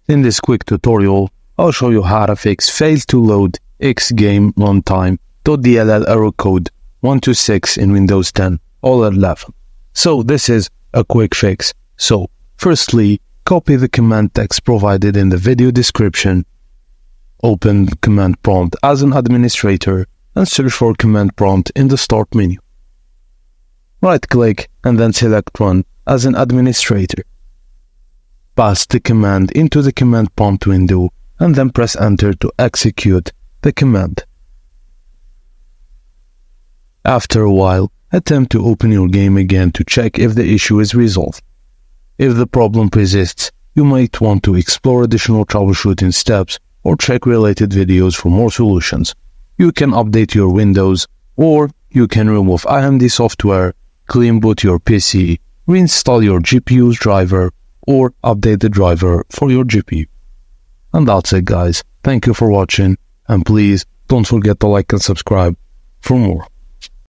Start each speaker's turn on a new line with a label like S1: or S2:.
S1: In this quick tutorial, I'll show you how to fix fail to load xgameruntime.dll error code 126 in Windows 10 or 11. So this is a quick fix. So firstly, copy the command text provided in the video description. Open command prompt as an administrator and search for command prompt in the start menu. Right-click and then select Run as an administrator. Paste the command into the command prompt window and then press Enter to execute the command. After a while, attempt to open your game again to check if the issue is resolved. If the problem persists, you might want to explore additional troubleshooting steps or check related videos for more solutions. You can update your Windows, or you can remove AMD software, clean boot your PC, reinstall your GPU's driver, or update the driver for your GPU. And that's it, guys. Thank you for watching, and please don't forget to like and subscribe for more.